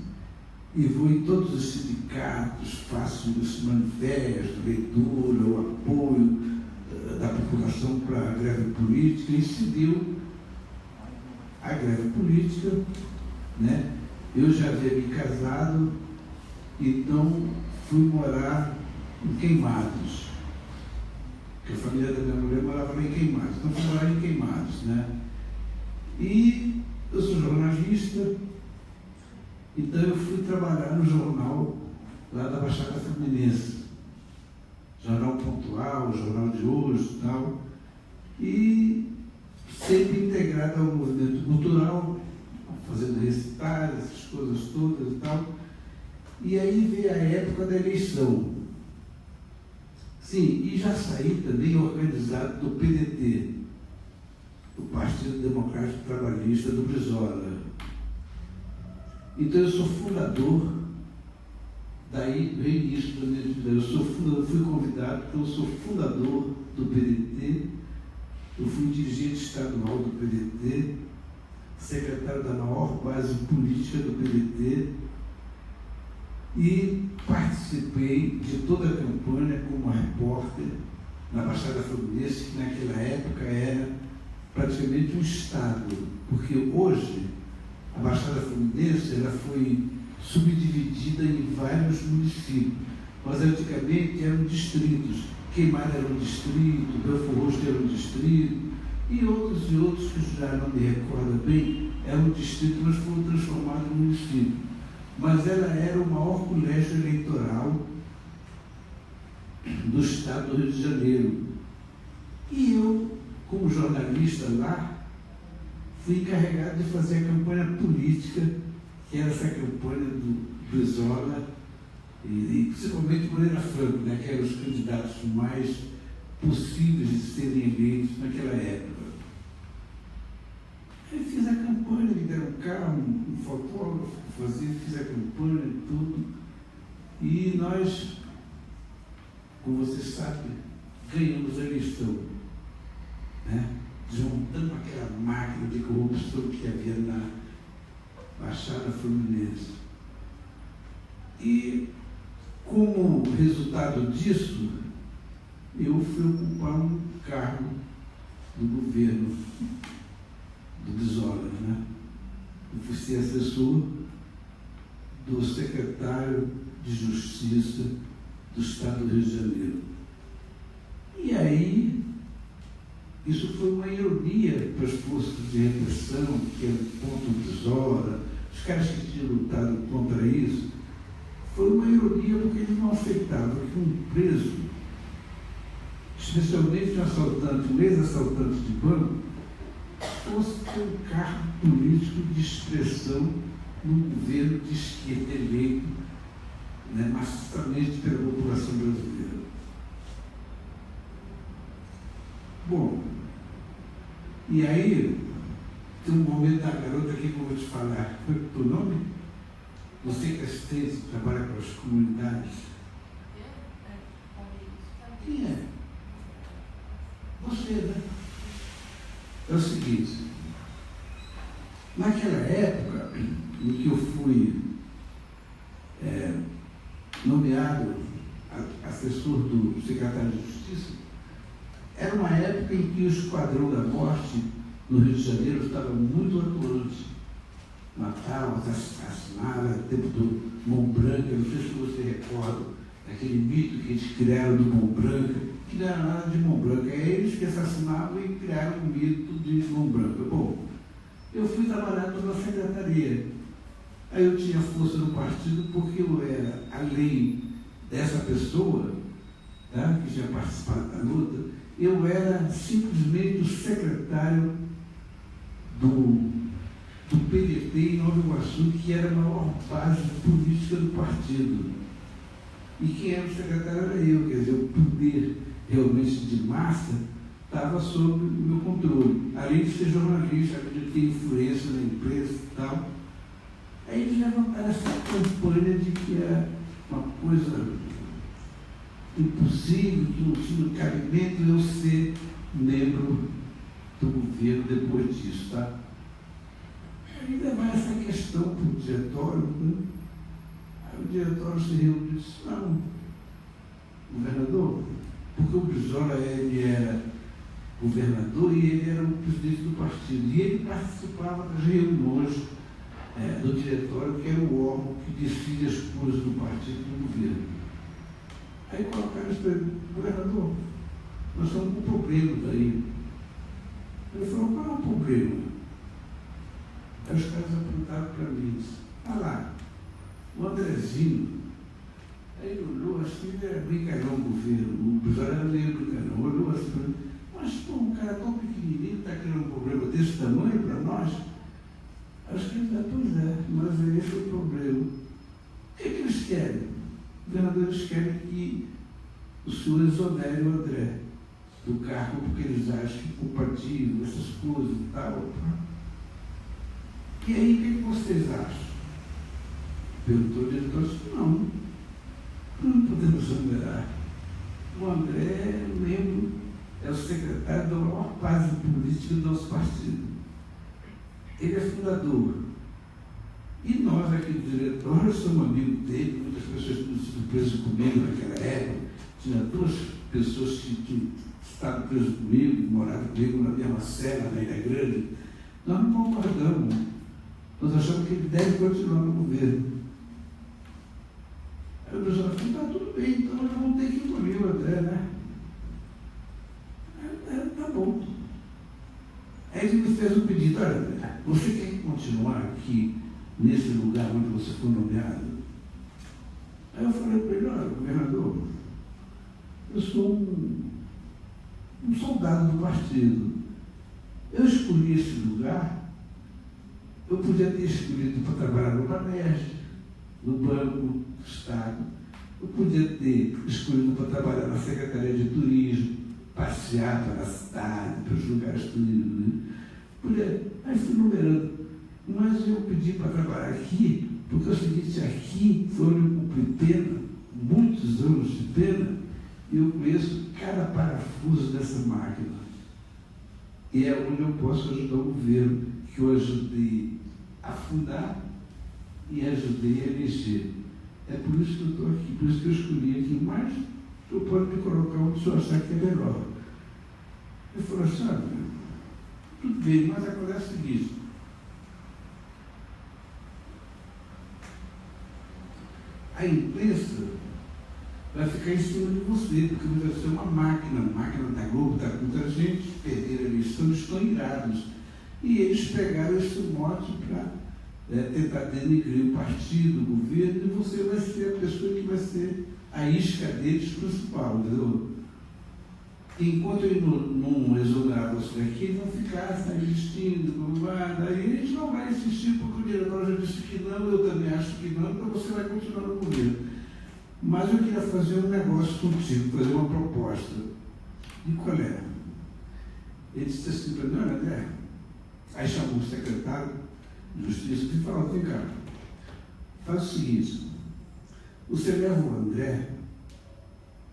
e vou em todos os sindicatos, faço esse manifesto, leitura, o apoio da população para a greve política, e se deu a greve política, né? Eu já havia me casado, então fui morar em Queimados, porque a família da minha mulher morava lá em Queimados, então fui morar em Queimados, né? E eu sou jornalista, então eu fui trabalhar no jornal lá da Baixada Fluminense, Jornal Pontual, Jornal de Hoje e tal, e sempre integrado ao movimento cultural, fazendo recitais, essas coisas todas e tal. E aí veio a época da eleição. Sim, e já saí também organizado do PDT, o Partido Democrático Trabalhista do Brizola. Então eu sou fundador, daí do início da minha vida, eu fui convidado, então eu sou fundador do PDT, eu fui dirigente estadual do PDT, secretário da maior base política do PDT e participei de toda a campanha como repórter na Baixada Fluminense, que naquela época era praticamente um estado, porque hoje a Baixada Fluminense ela foi subdividida em vários municípios. Mas antigamente eram distritos. Queimada era um distrito, Belfor Roxo era um distrito, e outros que já não me recordo bem, eram um distrito, mas foram transformados em município. Mas ela era o maior colégio eleitoral do estado do Rio de Janeiro. E eu, como jornalista lá, fui encarregado de fazer a campanha política, que era essa campanha do Brizola e principalmente Moreira Franco, né, que eram os candidatos mais possíveis de serem eleitos naquela época. Eu fiz a campanha, me deram um carro, um fotógrafo, fiz a campanha e tudo. E nós, como você sabe, ganhamos a eleição, né? Desmontando aquela máquina de corrupção que havia na Baixada Fluminense. E, como resultado disso, eu fui ocupar um cargo do governo do Brizola, né? Eu fui ser assessor do secretário de Justiça do Estado do Rio de Janeiro. E aí, isso foi uma ironia para as forças de repressão, que eram contra o Brizola, os caras que tinham lutado contra isso. Foi uma ironia porque eles não aceitavam que um preso, especialmente um assaltante, um ex-assaltante de banco, fosse ter um cargo político de expressão no governo de esquerda eleito, né, maciçamente pela população brasileira. Bom, e aí, tem um momento da garota aqui que eu vou te falar. Qual é o teu nome? Você que é assistente, trabalha com as comunidades. Quem é? Você, né? É o seguinte, naquela época em que eu fui nomeado assessor do secretário de Justiça, era uma época em que o Esquadrão da Morte no Rio de Janeiro estava muito atuante. Matava, assassinava, o tempo do Mão Branca, não sei se você recorda, aquele mito que eles criaram do Mão Branca, que não era nada de Mão Branca, é eles que assassinavam e criaram o mito de Mão Branca. Bom, eu fui trabalhar na secretaria. Aí eu tinha força no partido porque eu era, além dessa pessoa, tá, que tinha participado da luta, eu era simplesmente o secretário do PDT em Nova Iguaçu, que era a maior base política do partido. E quem era o secretário era eu, quer dizer, o poder realmente de massa estava sob o meu controle. Além de ser jornalista, além de ter influência na empresa e tal. Aí eles levantaram essa campanha de que era uma coisa impossível, que não tinha cabimento eu ser membro do governo depois disso, tá? Aí levar essa questão para o diretório, né? Aí o diretório se reuniu e disse, não, governador, porque o Brizola ele era governador e ele era o presidente do partido, e ele participava das reuniões do diretório, que era o órgão que decide as coisas do partido e do governo. Aí colocaram isso para ele, governador, nós estamos com problemas aí. Ele falou, qual é o problema? Aí os caras apontaram para mim e disse, lá, o Andrezinho, aí ele olhou assim, ele era brincalhão do governo, o Brizola era meio brincalhão, olhou assim, mas pô, um cara tão pequenininho está criando um problema desse tamanho para nós? Acho que pois é, mas esse é o problema. O que eles querem? Os governadores querem que o senhor exonere o André do cargo, porque eles acham que é compatível, essas coisas e tal. E aí, o que vocês acham? Perguntou o diretor, não podemos exonerar. O André é membro, é o secretário da maior base política do nosso partido. Ele é fundador. E nós aqui do diretório somos amigos dele, muitas pessoas tinham sido presas comigo naquela época. Tinha 2 pessoas que tinham estado presas comigo, moravam comigo na mesma cela, na Ilha Grande. Nós não concordamos. Nós achamos que ele deve continuar no governo. Eu falei, tá tudo bem, então nós vamos ter que encolher o André, né? Tá bom. Aí ele me fez um pedido, olha, André, você quer continuar aqui, nesse lugar onde você foi nomeado? Aí eu falei para ele, olha, governador, eu sou um soldado do partido. Eu escolhi esse lugar, eu podia ter escolhido para trabalhar no Banesp, no Banco do Estado, eu podia ter escolhido para trabalhar na Secretaria de Turismo, passear pela cidade, pelos lugares turísticos, né? Aí fui numerando, mas eu pedi para trabalhar aqui, porque é o seguinte, aqui foi onde eu cumpri pena, muitos anos de pena, e eu conheço cada parafuso dessa máquina. E é onde eu posso ajudar o governo, que eu ajudei a fundar e ajudei a eleger. É por isso que eu estou aqui, por isso que eu escolhi aqui, mas eu posso me colocar onde o senhor achar que é melhor. Ele falou assim, olha, tudo bem, mas acontece o seguinte, a imprensa vai ficar em cima de você, porque você vai ser uma máquina, a máquina da Globo, está com muita gente, perderam a eleição, estão irados. E eles pegaram esse mote para tentar denegrir o partido, o governo, e você vai ser a pessoa que vai ser a isca deles principal, entendeu? Enquanto ele não exonerar você daqui, eles vão ficar insistindo, daí a gente não vai insistir, porque o diretor já disse que não, eu também acho que não, então você vai continuar no governo. Mas eu queria fazer um negócio contigo, fazer uma proposta. E qual é? Ele disse assim para mim, olha, André, aí chamou o secretário de Justiça e falou, vem cá, faz o seguinte, você leva o André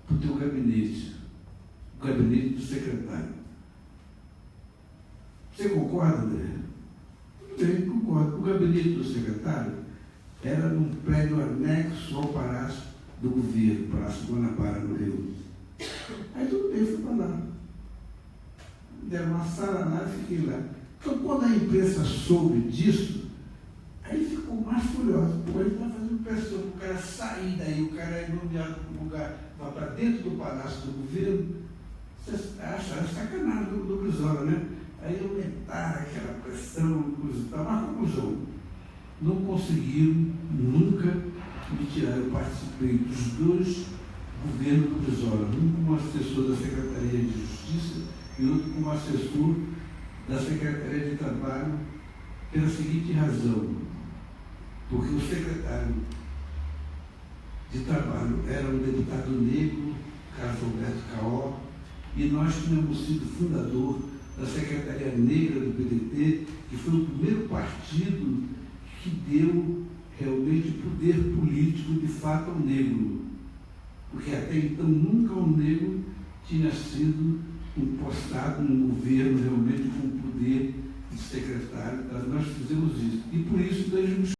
para o teu gabinete, o gabinete do secretário. Você concorda, André? Tudo bem, concordo. O gabinete do secretário era num prédio anexo ao Palácio do Governo, Palácio Guanabara, no Rio. Aí tudo bem, fui para lá. Deram uma sala lá e fiquei lá. Então, quando a imprensa soube disso, aí ficou mais furioso. Pô, ele está fazendo pressão para o cara sair daí, o cara é nomeado para um lugar, vai para dentro do Palácio do Governo. Vocês acharam sacanagem do Brizola, né? Aí aumentaram aquela pressão, coisa e tal. Mas, conclusão, não conseguiram nunca me tirar. Eu participei dos dois governos do Brizola, um como assessor da Secretaria de Justiça e outro como assessor da Secretaria de Trabalho, pela seguinte razão, porque o secretário de Trabalho era um deputado negro, Carlos Alberto Caó, e nós tínhamos sido fundador da Secretaria Negra do PDT, que foi o primeiro partido que deu realmente poder político de fato ao negro, porque até então nunca um negro tinha sido impostado no governo realmente com o poder de secretário. Nós fizemos isso, e por isso nós